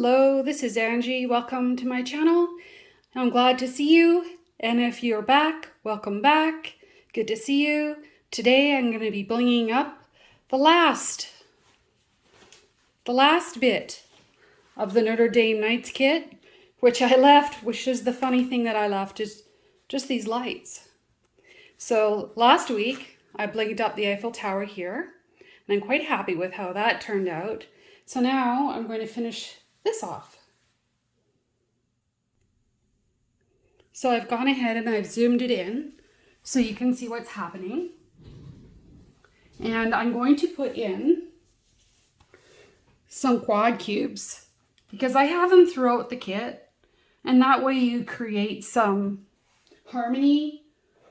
Hello, this is Angie. Welcome to my channel. I'm glad to see you. And if you're back, welcome back. Good to see you. Today I'm going to be blinging up the last bit of the Notre Dame Nights kit, which I left, which is the funny thing that I left, is just these lights. So last week I blinged up the Eiffel Tower here, and I'm quite happy with how that turned out. So now I'm going to finish this off. So I've gone ahead and I've zoomed it in so you can see what's happening. And I'm going to put in some quad cubes because I have them throughout the kit, and that way you create some harmony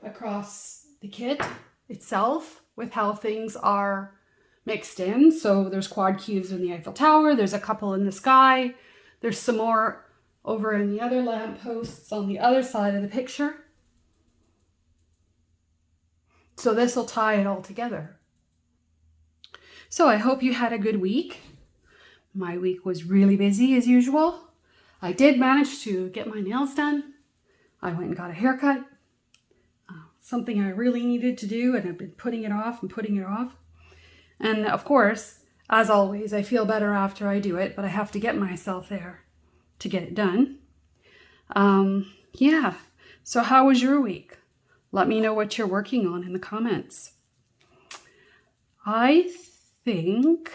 across the kit itself with how things are mixed in. So there's quad cubes in the Eiffel Tower, there's a couple in the sky, there's some more over in the other lampposts on the other side of the picture. So this will tie it all together. So I hope you had a good week. My week was really busy as usual. I did manage to get my nails done. I went and got a haircut. Something I really needed to do, and I've been putting it off and putting it off. And of course, as always, I feel better after I do it, but I have to get myself there to get it done. Yeah, so how was your week? Let me know what you're working on in the comments. I think,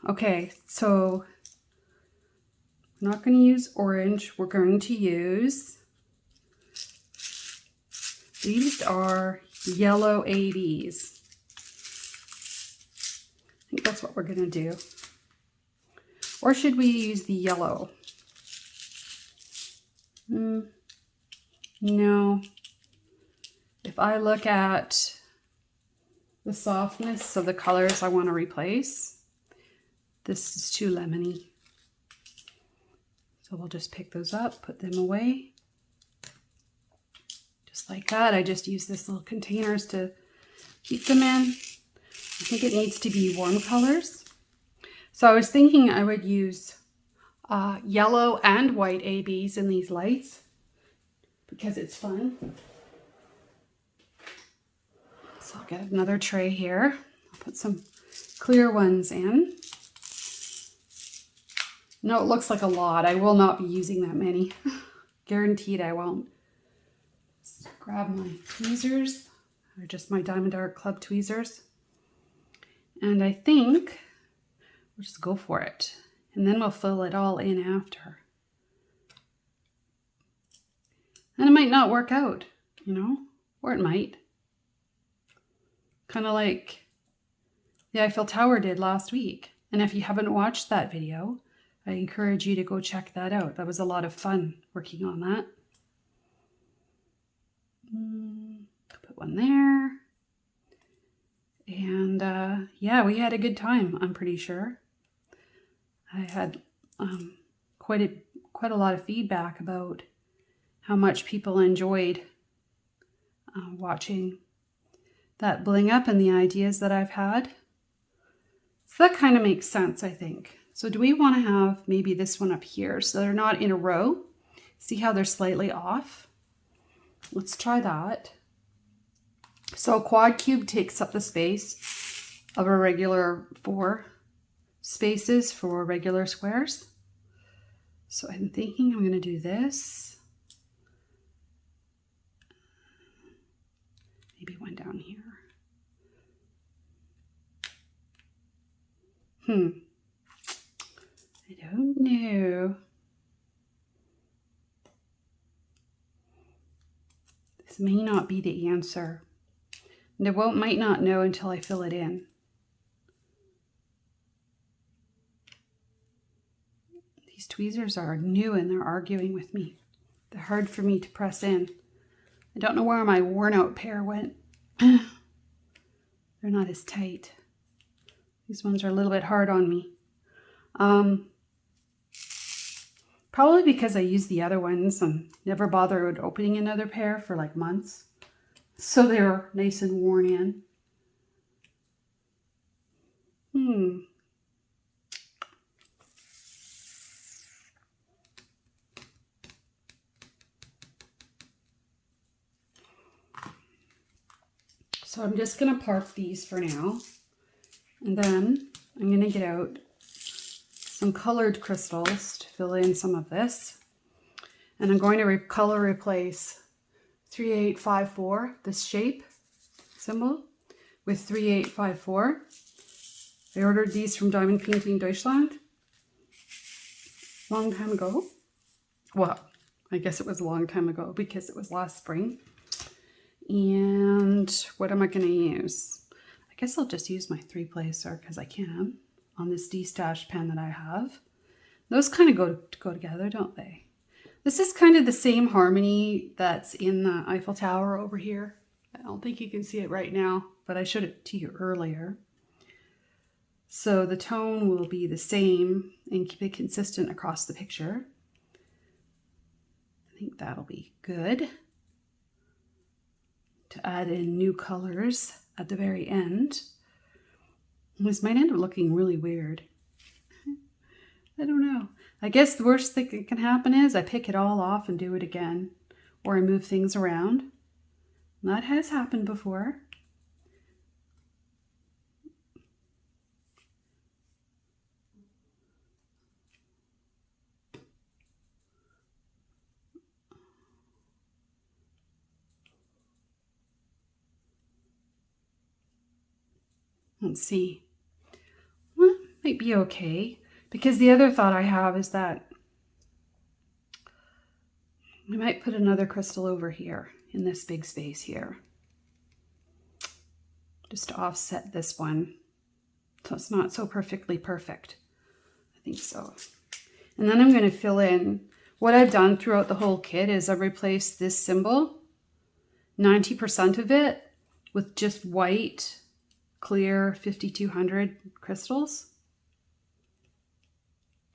okay, so I'm not going to use orange. We're going to use, these are yellow ABs. I think that's what we're going to do. Or should we use the yellow? No. If I look at the softness of the colors I want to replace, this is too lemony. So we'll just pick those up, put them away. Just like that. I just use this little containers to keep them in. I think it needs to be warm colors. So I was thinking I would use yellow and white ABs in these lights because it's fun. So I'll get another tray here. I'll put some clear ones in. No, it looks like a lot. I will not be using that many. Guaranteed I won't. Let's grab my tweezers. They're just my Diamond Art Club tweezers. And I think we'll just go for it. And then we'll fill it all in after. And it might not work out, you know, or it might. Kind of like the Eiffel Tower did last week. And if you haven't watched that video, I encourage you to go check that out. That was a lot of fun working on that. Put one there. And yeah, we had a good time, I'm pretty sure. I had quite a lot of feedback about how much people enjoyed watching that bling up and the ideas that I've had. So that kind of makes sense, I think. So do we want to have maybe this one up here so they're not in a row? See how they're slightly off? Let's try that. So a quad cube takes up the space of a regular 4 spaces for regular squares. So I'm thinking I'm going to do this. Maybe one down here. I don't know. This may not be the answer. And I might not know until I fill it in. These tweezers are new and they're arguing with me. They're hard for me to press in. I don't know where my worn out pair went. They're not as tight. These ones are a little bit hard on me. Probably because I used the other ones and never bothered opening another pair for like months. So they're nice and worn in. So I'm just going to park these for now. And then I'm going to get out some colored crystals to fill in some of this. And I'm going to color replace 3854, this shape symbol, with 3854. I ordered these from Diamond Painting Deutschland a long time ago. Well, I guess it was a long time ago because it was last spring. And what am I going to use? I guess I'll just use my 3-placer because I can on this D-Stash pen that I have. Those kind of go together, don't they? This is kind of the same harmony that's in the Eiffel Tower over here. I don't think you can see it right now, but I showed it to you earlier. So the tone will be the same and keep it consistent across the picture. I think that'll be good. To add in new colors at the very end. This might end up looking really weird. I don't know. I guess the worst thing that can happen is I pick it all off and do it again. Or I move things around. That has happened before. Let's see. Well, might be okay. Because the other thought I have is that we might put another crystal over here in this big space here. Just to offset this one. So it's not so perfectly perfect. I think so. And then I'm going to fill in. What I've done throughout the whole kit is I've replaced this symbol, 90% of it, with just white, clear 5200 crystals.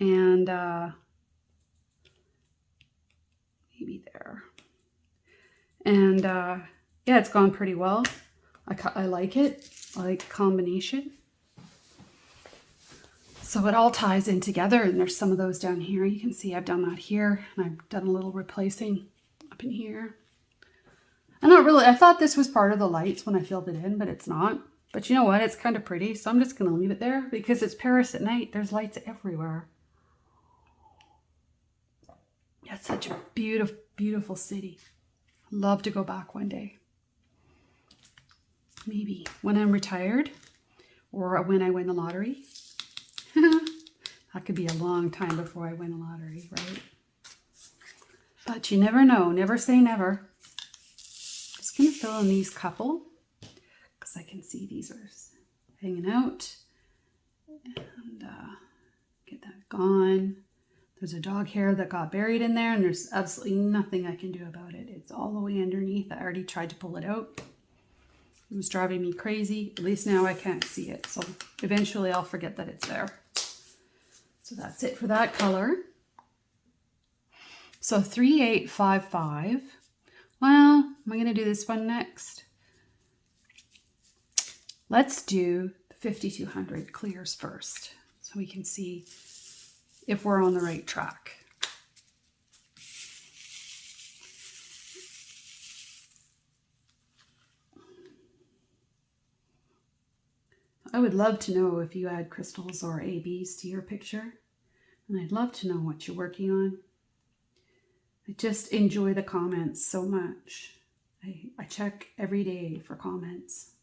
And maybe there. And yeah, it's gone pretty well. I like it. I like the combination. So it all ties in together, and there's some of those down here. You can see I've done that here, and I've done a little replacing up in here. I thought this was part of the lights when I filled it in, but it's not. But you know what? It's kind of pretty, so I'm just going to leave it there because it's Paris at night. There's lights everywhere. It's such a beautiful, beautiful city. I'd love to go back one day. Maybe when I'm retired or when I win the lottery. That could be a long time before I win a lottery, right? But you never know. Never say never. Just going to fill in these couple because I can see these are hanging out. And get that gone. There's a dog hair that got buried in there and there's absolutely nothing I can do about it. It's all the way underneath. I already tried to pull it out. It was driving me crazy. At least now I can't see it. So eventually I'll forget that it's there. So that's it for that color. So 3855. Well, am I going to do this one next? Let's do the 5200 clears first so we can see if we're on the right track. I would love to know if you add crystals or ABs to your picture. And I'd love to know what you're working on. I just enjoy the comments so much. I check every day for comments.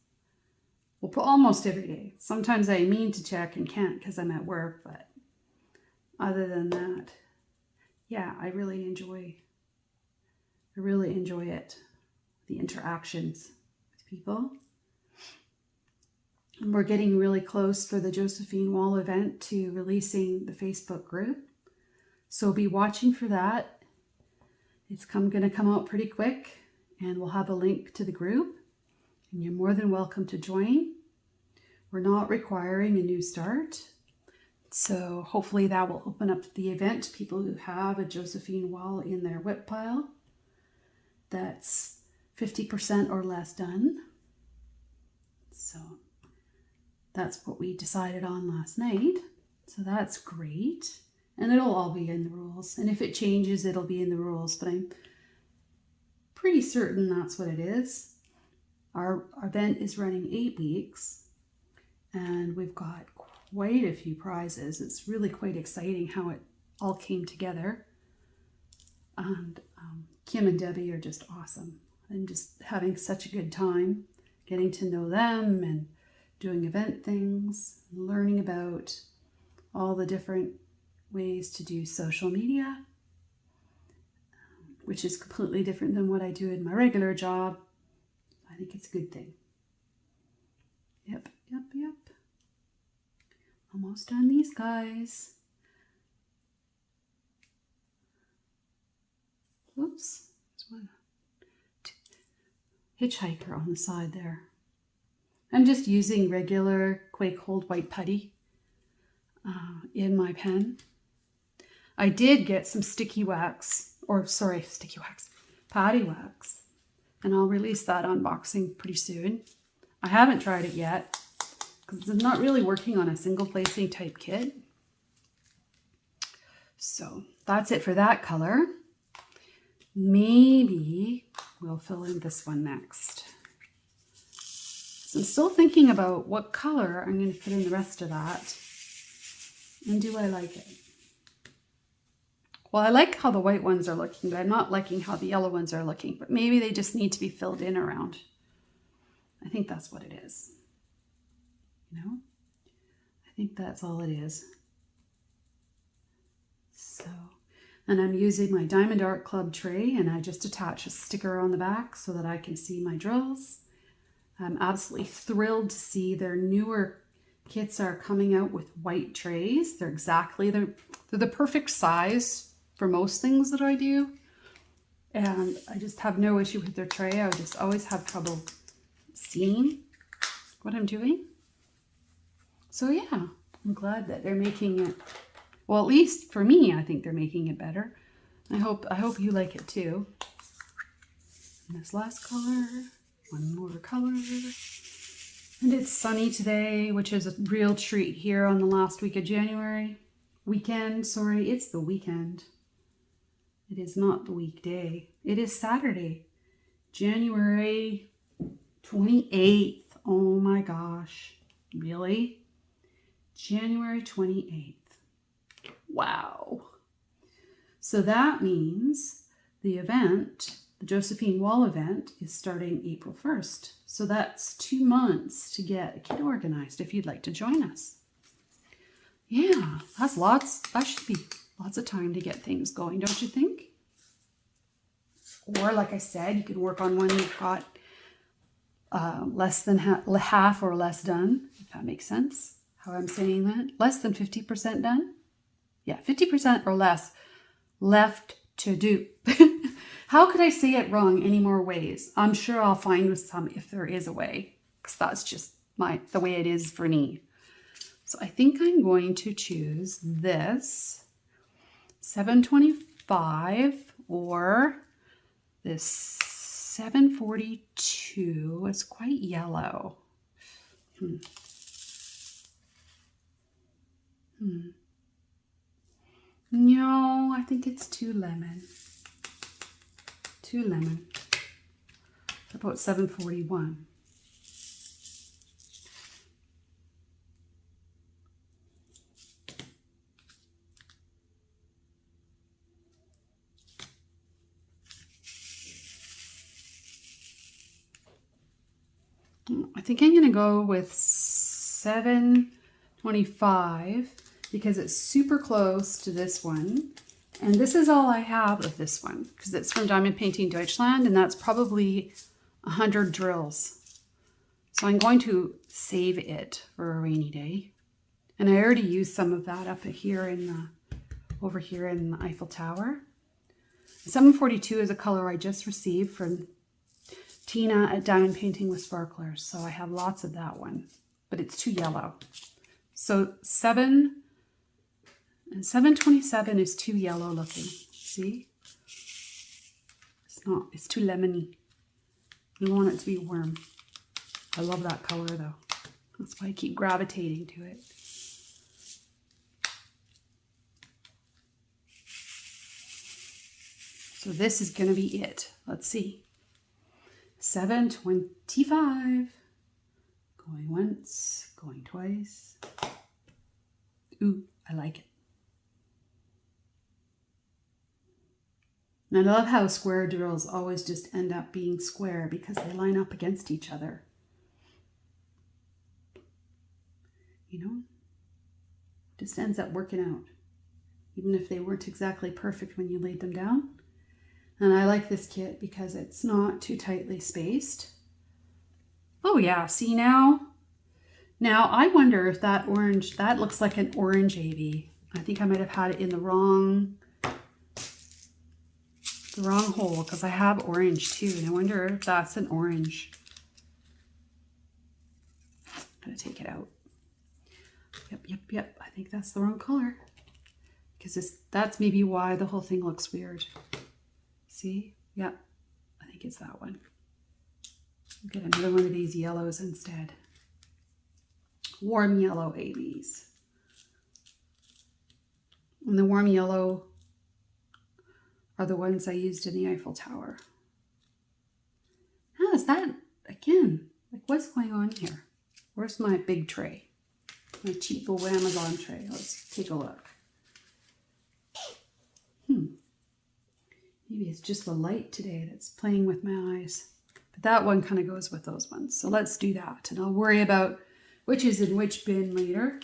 Well, almost every day. Sometimes I mean to check and can't because I'm at work, but other than that, yeah, I really enjoy it. The interactions with people. And we're getting really close for the Josephine Wall event to releasing the Facebook group. So be watching for that. It's going to come out pretty quick and we'll have a link to the group and you're more than welcome to join. We're not requiring a new start. So hopefully that will open up the event to people who have a Josephine wall in their WIP pile. That's 50% or less done. So that's what we decided on last night. So that's great. And it'll all be in the rules. And if it changes, it'll be in the rules. But I'm pretty certain that's what it is. Our event is running 8 weeks, and we've got quite a few prizes. It's really quite exciting how it all came together. And Kim and Debbie are just awesome. I'm just having such a good time getting to know them and doing event things, learning about all the different ways to do social media, which is completely different than what I do in my regular job. I think it's a good thing. Yep. Almost done these guys. Whoops. There's one hitchhiker on the side there. I'm just using regular Quake Hold white putty in my pen. I did get some sticky wax, patty wax, and I'll release that unboxing pretty soon. I haven't tried it yet because I'm not really working on a single placing type kit. So that's it for that color. Maybe we'll fill in this one next. So I'm still thinking about what color I'm going to put in the rest of that. And do I like it? Well, I like how the white ones are looking, but I'm not liking how the yellow ones are looking. But maybe they just need to be filled in around. I think that's what it is. You know? I think that's all it is. So, and I'm using my Diamond Art Club tray, and I just attach a sticker on the back so that I can see my drills. I'm absolutely thrilled to see their newer kits are coming out with white trays. They're the perfect size for most things that I do. And I just have no issue with their tray. I just always have trouble seeing what I'm doing. So yeah, I'm glad that they're making it, well, at least for me, I think they're making it better. I hope you like it too. And this last color, one more color. And it's sunny today, which is a real treat here on the last week of January. It's the weekend. It is not the weekday. It is Saturday, January 28th. Oh my gosh. Really? January 28th. Wow. So that means the event, the Josephine Wall event, is starting April 1st. So that's 2 months to get a kit organized if you'd like to join us. Yeah, that should be lots of time to get things going, don't you think? Or like I said, you can work on one you've got less than half or less done, if that makes sense, how I'm saying that. Less than 50% done? Yeah, 50% or less left to do. How could I say it wrong any more ways? I'm sure I'll find with some if there is a way, because that's just the way it is for me. So I think I'm going to choose this 725 or this 742. It's quite yellow. No, I think it's too lemon. How about 741? I think I'm going to go with 725 because it's super close to this one. And this is all I have of this one because it's from Diamond Painting Deutschland, and that's probably 100 drills. So I'm going to save it for a rainy day. And I already used some of that over here in the Eiffel Tower. 742 is a color I just received from Tina at Diamond Painting with Sparklers. So I have lots of that one, but it's too yellow. So 727 is too yellow looking. See? It's too lemony. We want it to be warm. I love that color though. That's why I keep gravitating to it. So this is going to be it. Let's see. 7:25. Going once, going twice. Ooh, I like it. And I love how square drills always just end up being square because they line up against each other. You know, just ends up working out, even if they weren't exactly perfect when you laid them down. And I like this kit because it's not too tightly spaced. Oh yeah, see now I wonder if that orange, that looks like an orange AB. I think I might have had it in the wrong hole because I have orange too. And I wonder if that's an orange. I'm gonna take it out. Yep. I think that's the wrong color. Because that's maybe why the whole thing looks weird. See? Yep. I think it's that one. I'll get another one of these yellows instead. Warm yellow ABs. And the warm yellow are the ones I used in the Eiffel Tower. How is that? Again, like what's going on here? Where's my big tray? My cheap old Amazon tray. Let's take a look. Maybe it's just the light today that's playing with my eyes. But that one kind of goes with those ones. So let's do that. And I'll worry about which is in which bin later.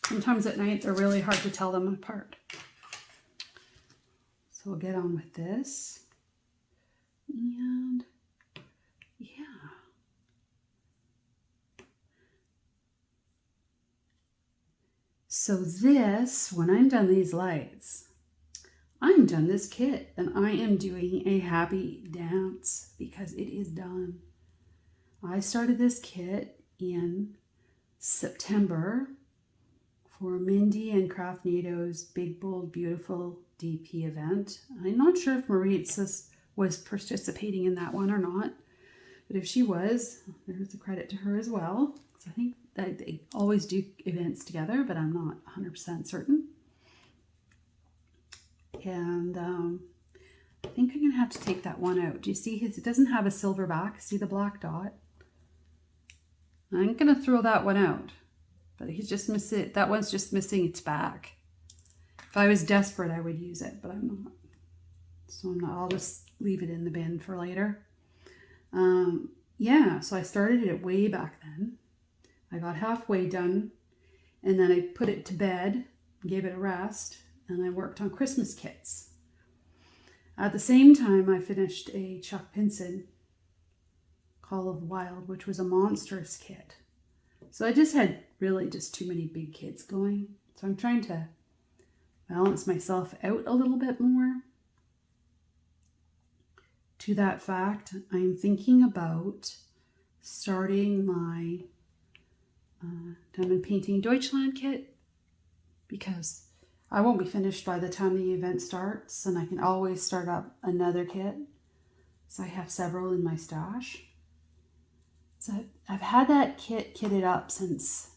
Sometimes at night they're really hard to tell them apart. So we'll get on with this. And yeah. So this, when I'm done these lights, I'm done this kit and I am doing a happy dance because it is done. I started this kit in September for Mindy and Craftnado's Big Bold Beautiful DP event. I'm not sure if Maritza was participating in that one or not, but if she was, there's a credit to her as well. So I think that they always do events together, but I'm not 100% certain. And I think I'm going to have to take that one out. Do you see it doesn't have a silver back? See the black dot? I'm going to throw that one out. But he's just missing, that one's just missing its back. If I was desperate, I would use it, but I'm not. So I'm not, I'll just leave it in the bin for later. Yeah, so I started it way back then. I got halfway done and then I put it to bed, gave it a rest, and I worked on Christmas kits. At the same time, I finished a Chuck Pinson Call of the Wild, which was a monstrous kit. So I just had really just too many big kits going. So I'm trying to balance myself out a little bit more. To that fact, I'm thinking about starting my diamond painting Deutschland kit because I won't be finished by the time the event starts and I can always start up another kit. So I have several in my stash. So I've had that kit kitted up since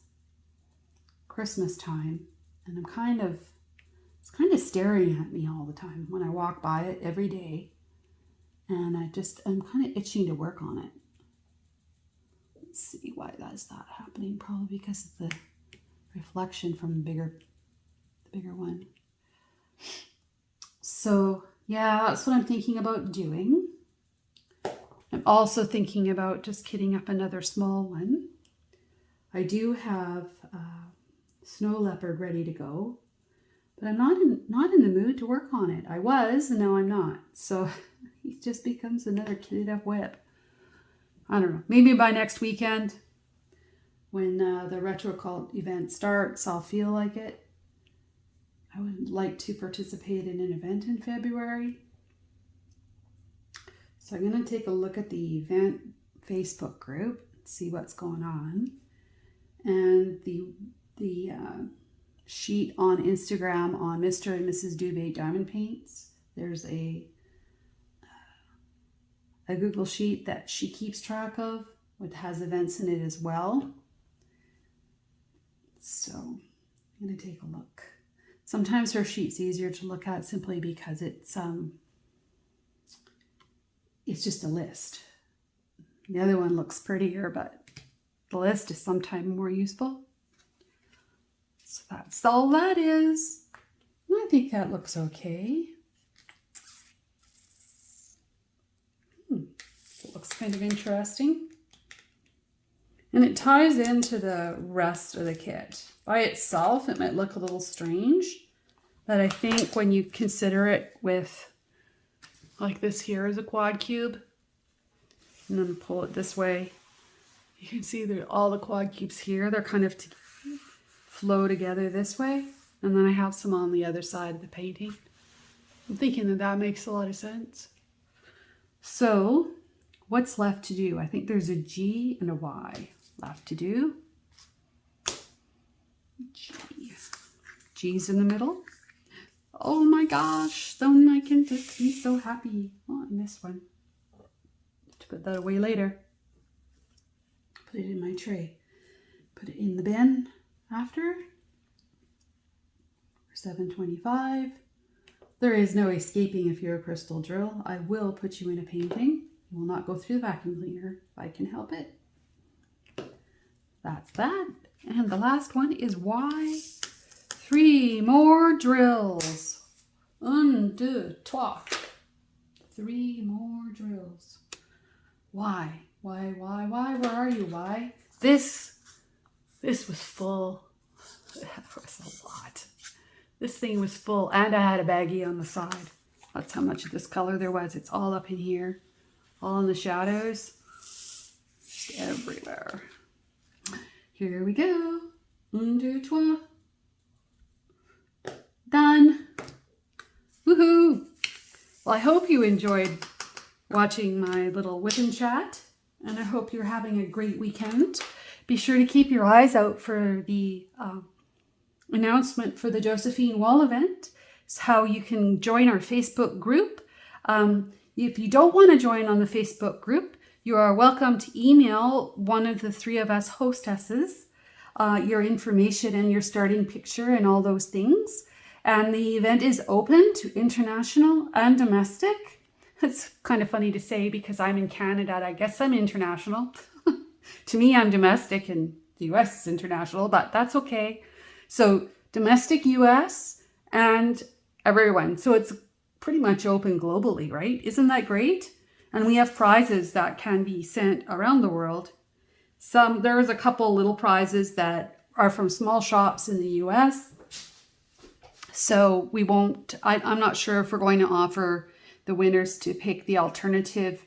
Christmas time and it's kind of staring at me all the time when I walk by it every day. And I'm kind of itching to work on it. Let's see why that's that happening. Probably because of the reflection from the bigger one. So yeah, that's what I'm thinking about doing. I'm also thinking about just kitting up another small one. I do have Snow Leopard ready to go, but I'm not in the mood to work on it. I was, and now I'm not. So it just becomes another kitted up WIP. I don't know. Maybe by next weekend, when the Retro Cult event starts, I'll feel like it. I would like to participate in an event in February. So I'm going to take a look at the event Facebook group, see what's going on. And the sheet on Instagram on Mr. and Mrs. Dubé Diamond Paints. There's a Google sheet that she keeps track of, which has events in it as well. So I'm going to take a look. Sometimes her sheet's easier to look at simply because it's it's just a list. The other one looks prettier, but the list is sometimes more useful. So that's all that is. I think that looks okay. It looks kind of interesting. And it ties into the rest of the kit. By itself, it might look a little strange, but I think when you consider it with, like this here is a quad cube, and then pull it this way, you can see that all the quad cubes here, they're kind of flow together this way, and then I have some on the other side of the painting. I'm thinking that that makes a lot of sense. So what's left to do? I think there's a G and a Y left to do. G. G's in the middle. Oh my gosh, then I can just be so happy. Oh, and this one. To put that away later. Put it in my tray. Put it in the bin after. $7.25. There is no escaping if you're a crystal drill. I will put you in a painting. You will not go through the vacuum cleaner if I can help it. That's that. And the last one is Y. 3 more drills. 1, 2, 3. 3 more drills. Why? Why? Where are you? Why? This was full. That was a lot. This thing was full, and I had a baggie on the side. That's how much of this color there was. It's all up in here, all in the shadows, just everywhere. Here we go. 1, 2, 3. Done. Woohoo! Well, I hope you enjoyed watching my little whip and chat, and I hope you're having a great weekend. Be sure to keep your eyes out for the announcement for the Josephine wall event. It's how you can join our Facebook group. If you don't want to join on the Facebook group, you are welcome to email one of the 3 of us hostesses your information and your starting picture and all those things. And the event is open to international and domestic. It's kind of funny to say because I'm in Canada. I guess I'm international. To me, I'm domestic, and the US is international, but that's okay. So domestic US and everyone. So it's pretty much open globally, right? Isn't that great? And we have prizes that can be sent around the world. There's a couple little prizes that are from small shops in the US. So we won't, I'm not sure if we're going to offer the winners to pick the alternative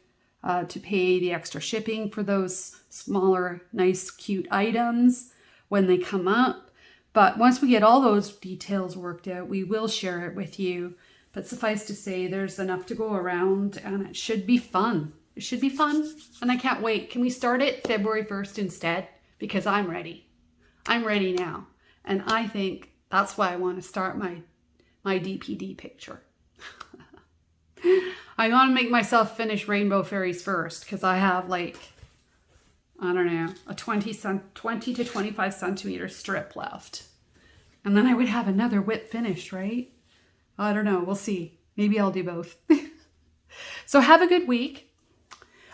to pay the extra shipping for those smaller, nice, cute items when they come up. But once we get all those details worked out, we will share it with you. But suffice to say, there's enough to go around, and it should be fun. It should be fun, and I can't wait. Can we start it February 1st instead? Because I'm ready. I'm ready now. And I think that's why I want to start my DPD picture. I want to make myself finish Rainbow Fairies first, because I have like, I don't know, a 20 to 25 centimeter strip left. And then I would have another WIP finished, right? I don't know. We'll see. Maybe I'll do both. So have a good week.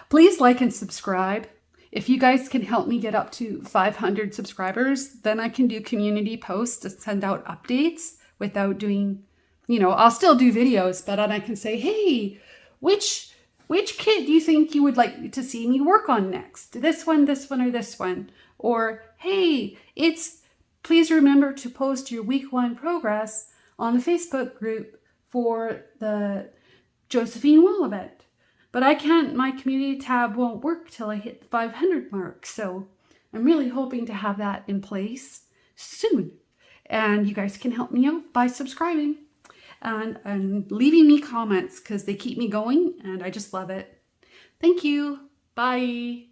Please like and subscribe. If you guys can help me get up to 500 subscribers, then I can do community posts to send out updates without doing, I'll still do videos, but then I can say, hey, which kit do you think you would like to see me work on next? This one, or this one? Or, hey, please remember to post your week 1 progress on the Facebook group for the Josephine wall event. But my community tab won't work till I hit the 500 mark. So I'm really hoping to have that in place soon. And you guys can help me out by subscribing and leaving me comments, because they keep me going and I just love it. Thank you. Bye.